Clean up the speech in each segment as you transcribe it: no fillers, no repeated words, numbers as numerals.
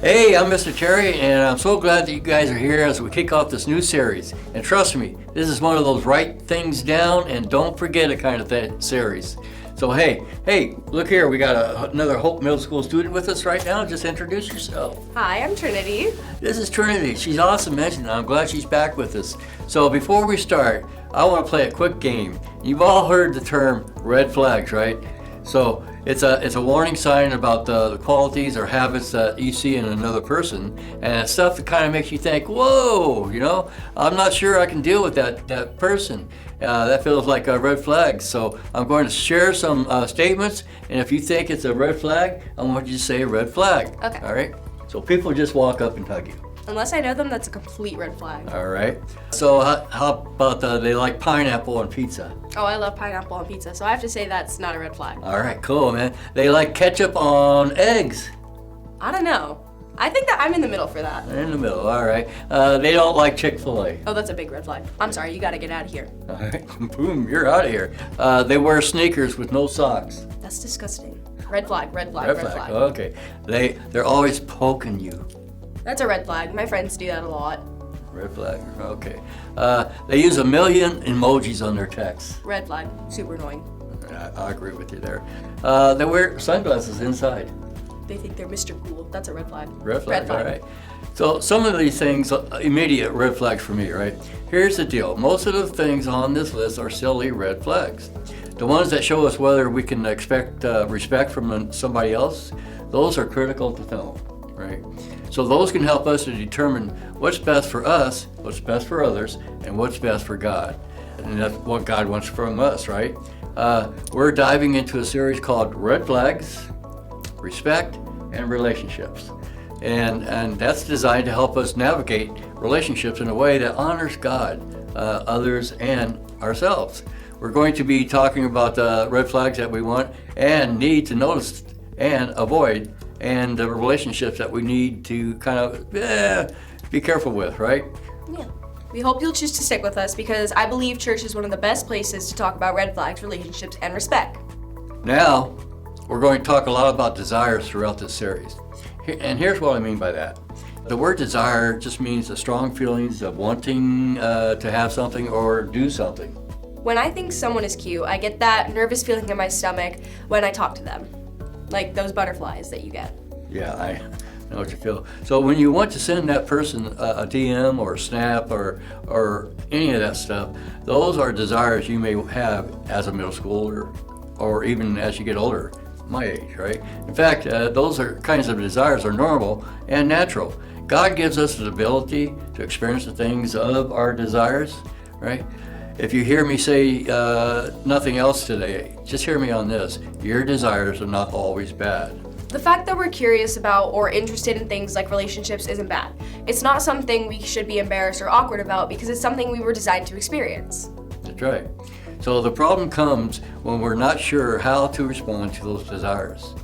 Hey, I'm Mr. Terry, and I'm so glad that you guys are here as we kick off this new series. And trust me, this is one of those write things down and don't forget it kind of series. So hey, look here, we got another Hope Middle School student with us right now. Just introduce yourself. Hi, I'm Trinity. This is Trinity. She's awesome, and I'm glad she's back with us. So before we start, I want to play a quick game. You've all heard the term red flags, right? So it's a warning sign about the qualities or habits that you see in another person, and it's stuff that kind of makes you think, whoa, I'm not sure I can deal with that person. That feels like a red flag. So I'm going to share some statements, and if you think it's a red flag, I want you to say red flag. Okay. All right? So people just walk up and hug you. Unless I know them, that's a complete red flag. All right. So how about they like pineapple on pizza? Oh, I love pineapple on pizza, so I have to say that's not a red flag. All right, cool, man. They like ketchup on eggs. I don't know. I think that I'm in the middle for that. In the middle, all right. They don't like Chick-fil-A. Oh, that's a big red flag. I'm sorry, you gotta get out of here. All right, boom, you're out of here. They wear sneakers with no socks. That's disgusting. Red flag, red flag, Red flag. Okay. They're always poking you. That's a red flag. My friends do that a lot. Red flag. Okay. They use 1 million emojis on their texts. Red flag. Super annoying. I agree with you there. They wear sunglasses inside. They think they're Mr. Cool. That's a red flag. Red flag. All right. So some of these things, immediate red flags for me, right? Here's the deal. Most of the things on this list are silly red flags. The ones that show us whether we can expect respect from somebody else, those are critical to know, right? So those can help us to determine what's best for us, what's best for others, and what's best for God. And that's what God wants from us, right? We're diving into a series called Red Flags, Respect, and Relationships. And that's designed to help us navigate relationships in a way that honors God, others, and ourselves. We're going to be talking about the red flags that we want and need to notice and avoid, and the relationships that we need to kind of be careful with, right? Yeah. We hope you'll choose to stick with us because I believe church is one of the best places to talk about red flags, relationships, and respect. Now, we're going to talk a lot about desires throughout this series. And here's what I mean by that. The word desire just means the strong feelings of wanting to have something or do something. When I think someone is cute, I get that nervous feeling in my stomach when I talk to them. Like those butterflies that you get. Yeah, I know what you feel. So when you want to send that person a DM or a snap or any of that stuff, those are desires you may have as a middle schooler or even as you get older, my age, right? In fact, those are kinds of desires are normal and natural. God gives us the ability to experience the things of our desires, right? If you hear me say nothing else today, just hear me on this. Your desires are not always bad. The fact that we're curious about or interested in things like relationships isn't bad. It's not something we should be embarrassed or awkward about because it's something we were designed to experience. That's right. So the problem comes when we're not sure how to respond to those desires.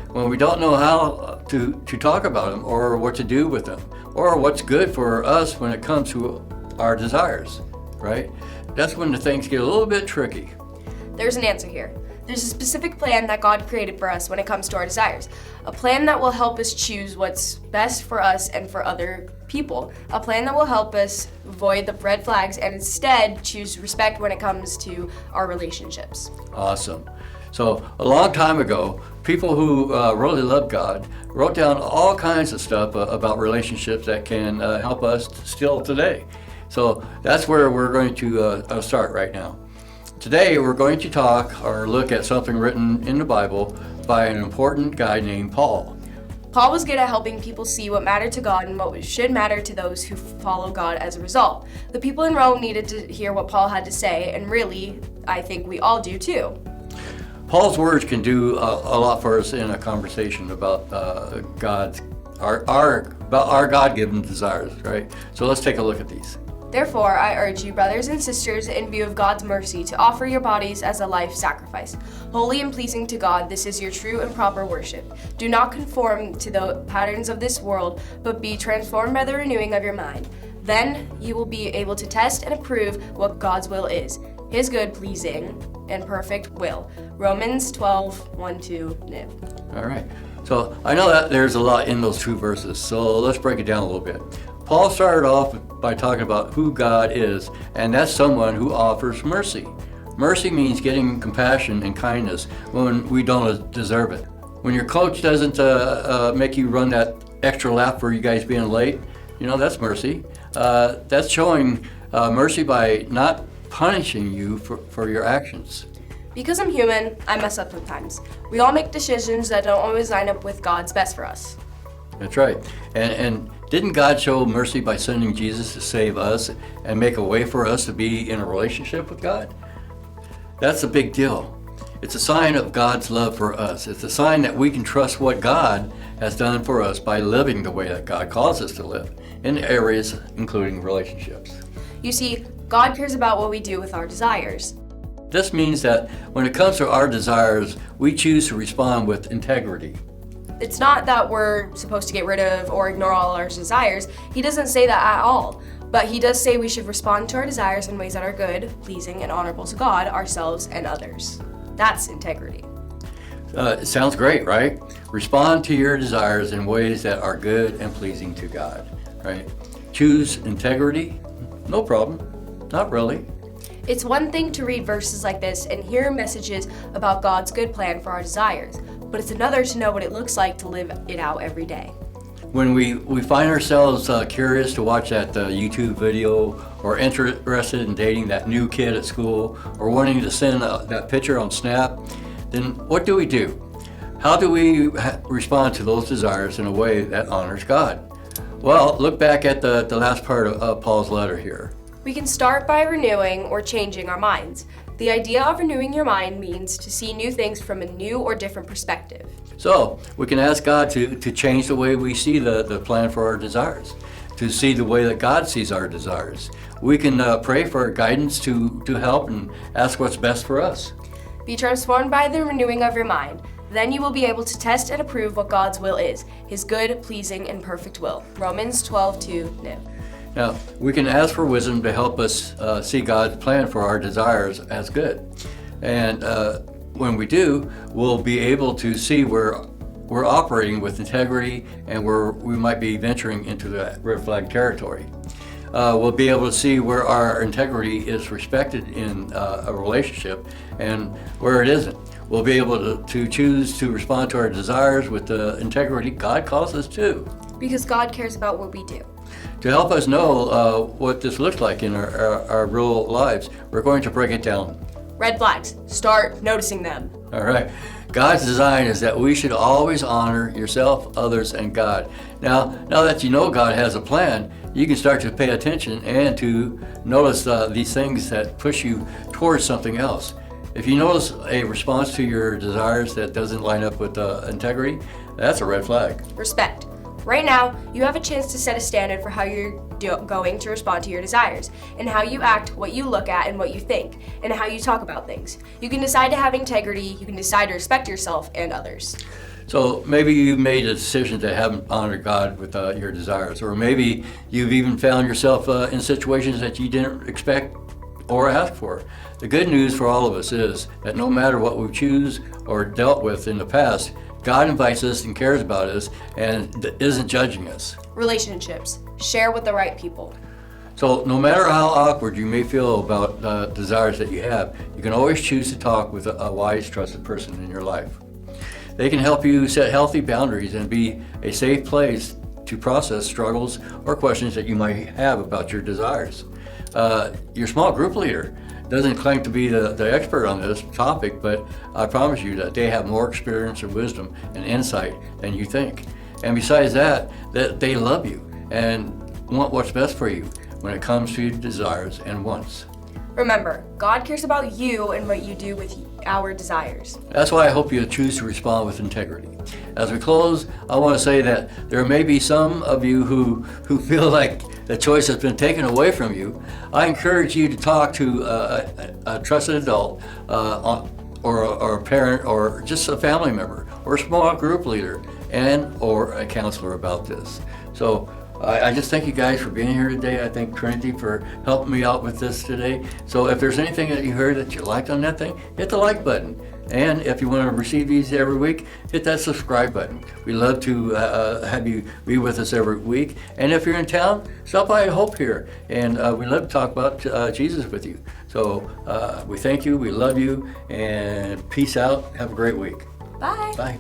When we don't know how to talk about them or what to do with them or what's good for us when it comes to our desires, right? That's when the things get a little bit tricky. There's an answer here. There's a specific plan that God created for us when it comes to our desires. A plan that will help us choose what's best for us and for other people. A plan that will help us avoid the red flags and instead choose respect when it comes to our relationships. Awesome. So a long time ago, people who really love God wrote down all kinds of stuff about relationships that can help us still today. So that's where we're going to start right now. Today we're going to talk or look at something written in the Bible by an important guy named Paul. Paul was good at helping people see what mattered to God and what should matter to those who follow God as a result. The people in Rome needed to hear what Paul had to say, and really, I think we all do too. Paul's words can do a lot for us in a conversation about our God-given desires, right? So let's take a look at these. Therefore, I urge you, brothers and sisters, in view of God's mercy, to offer your bodies as a life sacrifice, holy and pleasing to God. This is your true and proper worship. Do not conform to the patterns of this world, but be transformed by the renewing of your mind. Then you will be able to test and approve what God's will is, his good, pleasing, and perfect will. Romans 12, 1-2, Niv. All right. So I know that there's a lot in those two verses, so let's break it down a little bit. Paul started off by talking about who God is, and that's someone who offers mercy. Mercy means getting compassion and kindness when we don't deserve it. When your coach doesn't make you run that extra lap for you guys being late, that's mercy. That's showing mercy by not punishing you for your actions. Because I'm human, I mess up sometimes. We all make decisions that don't always line up with God's best for us. That's right. And didn't God show mercy by sending Jesus to save us and make a way for us to be in a relationship with God? That's a big deal. It's a sign of God's love for us. It's a sign that we can trust what God has done for us by living the way that God calls us to live in areas including relationships. You see, God cares about what we do with our desires. This means that when it comes to our desires, we choose to respond with integrity. It's not that we're supposed to get rid of or ignore all our desires. He doesn't say that at all. But he does say we should respond to our desires in ways that are good, pleasing, and honorable to God, ourselves, and others. That's integrity. It sounds great, right? Respond to your desires in ways that are good and pleasing to God, right? Choose integrity? No problem. Not really. It's one thing to read verses like this and hear messages about God's good plan for our desires, but it's another to know what it looks like to live it out every day. When we find ourselves curious to watch that YouTube video, or interested in dating that new kid at school, or wanting to send that picture on Snap, then what do we do? How do we respond to those desires in a way that honors God? Well, look back at the last part of Paul's letter here. We can start by renewing or changing our minds. The idea of renewing your mind means to see new things from a new or different perspective. So we can ask God to change the way we see the plan for our desires, to see the way that God sees our desires. We can pray for guidance to help and ask what's best for us. Be transformed by the renewing of your mind. Then you will be able to test and approve what God's will is, his good, pleasing, and perfect will. Romans 12:2, Niv. Now, we can ask for wisdom to help us see God's plan for our desires as good. And when we do, we'll be able to see where we're operating with integrity and where we might be venturing into the red flag territory. We'll be able to see where our integrity is respected in a relationship and where it isn't. We'll be able to choose to respond to our desires with the integrity God calls us to. Because God cares about what we do. To help us know what this looks like in our real lives, we're going to break it down. Red flags. Start noticing them. All right. God's design is that we should always honor yourself, others, and God. Now that you know God has a plan, you can start to pay attention and to notice these things that push you towards something else. If you notice a response to your desires that doesn't line up with integrity, that's a red flag. Respect. Right now, you have a chance to set a standard for how you're going to respond to your desires, and how you act, what you look at, and what you think, and how you talk about things. You can decide to have integrity, you can decide to respect yourself and others. So maybe you made a decision to haven't honored God with your desires, or maybe you've even found yourself in situations that you didn't expect or ask for. The good news for all of us is that no matter what we choose or dealt with in the past, God invites us and cares about us and isn't judging us. Relationships. Share with the right people. So no matter how awkward you may feel about desires that you have, you can always choose to talk with a wise, trusted person in your life. They can help you set healthy boundaries and be a safe place to process struggles or questions that you might have about your desires. Your small group leader doesn't claim to be the expert on this topic, but I promise you that they have more experience and wisdom and insight than you think. And besides that they love you and want what's best for you when it comes to your desires and wants. Remember, God cares about you and what you do with our desires. That's why I hope you choose to respond with integrity. As we close, I want to say that there may be some of you who feel like the choice has been taken away from you. I encourage you to talk to a trusted adult or a parent or just a family member or a small group leader or a counselor about this. So I just thank you guys for being here today. I thank Trinity for helping me out with this today. So if there's anything that you heard that you liked on that thing, hit the like button. And if you want to receive these every week, hit that subscribe button. We love to have you be with us every week. And if you're in town, stop by Hope here. And we love to talk about Jesus with you. So we thank you, we love you, and peace out. Have a great week. Bye. Bye.